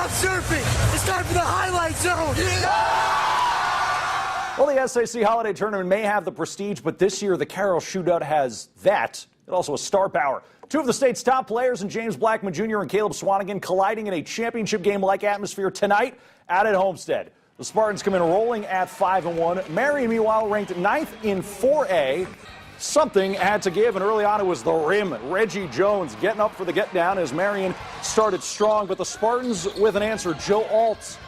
Stop surfing. It's time for the highlight zone. Well, the SAC Holiday Tournament may have the prestige, but this year the Carroll Shootout has that. It also has star power. Two of the state's top players in James Blackman Jr. and Caleb Swanigan colliding in a championship game-like atmosphere tonight out at Homestead. The Spartans come in rolling at 5-1. Marion, meanwhile, ranked 9th in 4A. Something had to give, and early on it was the rim. Reggie Jones getting up for the get-down as Marion started strong, but the Spartans with an answer. Joe Alt,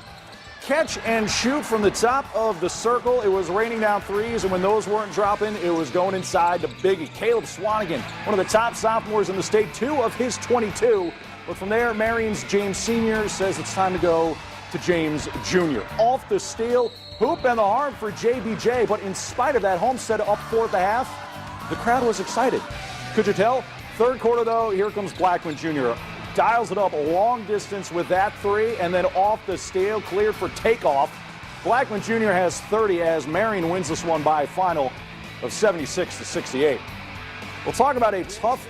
catch and shoot from the top of the circle. It was raining down threes, and when those weren't dropping, it was going inside to Biggie. Caleb Swanigan, one of the top sophomores in the state, 2 of his 22. But from there, Marion's James Sr. says it's time to go to James Jr. Off the steal, hoop and the harm for JBJ, but in spite of that, Homestead up 4 at the half. The crowd was excited. Could you tell? Third quarter, though, here comes Blackman Jr. Dials it up long distance with that 3, and then off the steal, cleared for takeoff. Blackman Jr. has 30 as Marion wins this one by a final of 76-68. We'll talk about a tough...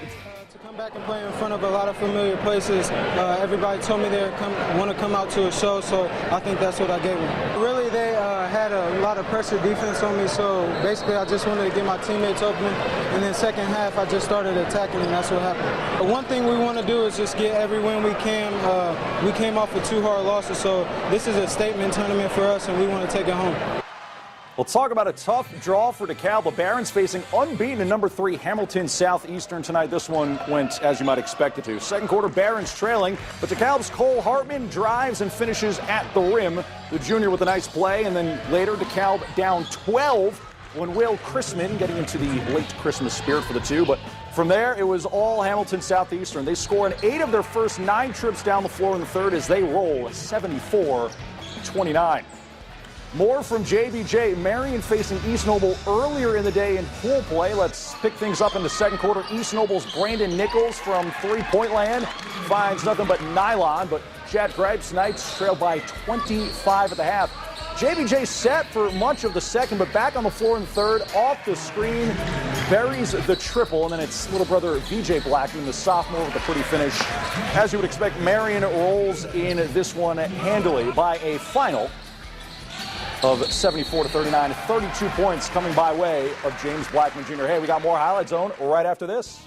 To come back and play in front of a lot of familiar places, everybody told me they want to come out to a show, so I think that's what I gave them. Really, they had a lot of pressure defense on me, so basically I just wanted to get my teammates open, and then second half I just started attacking, and that's what happened. But one thing we want to do is just get every win we can. We came off with 2 hard losses, so this is a statement tournament for us, and we want to take it home. We'll talk about a tough draw for DeKalb. The Barons facing unbeaten in number 3 Hamilton Southeastern tonight. This one went as you might expect it to. Second quarter, Barons trailing, but DeKalb's Cole Hartman drives and finishes at the rim. The junior with a nice play, and then later DeKalb down 12 when Will Chrisman getting into the late Christmas spirit for the two. But from there, it was all Hamilton Southeastern. They score in 8 of their first 9 trips down the floor in the third as they roll 74-29. More from JBJ. Marion facing East Noble earlier in the day in pool play. Let's pick things up in the second quarter. East Noble's Brandon Nichols from three-point land finds nothing but nylon, but Chad Gripes Knights trail by 25 at the half. JBJ set for much of the second, but back on the floor in the third, off the screen, buries the triple, and then it's little brother VJ Blackman, the sophomore, with a pretty finish. As you would expect, Marion rolls in this one handily by a final of 74-39, 32 points coming by way of James Blackman Jr. Hey, we got more Highlight Zone right after this.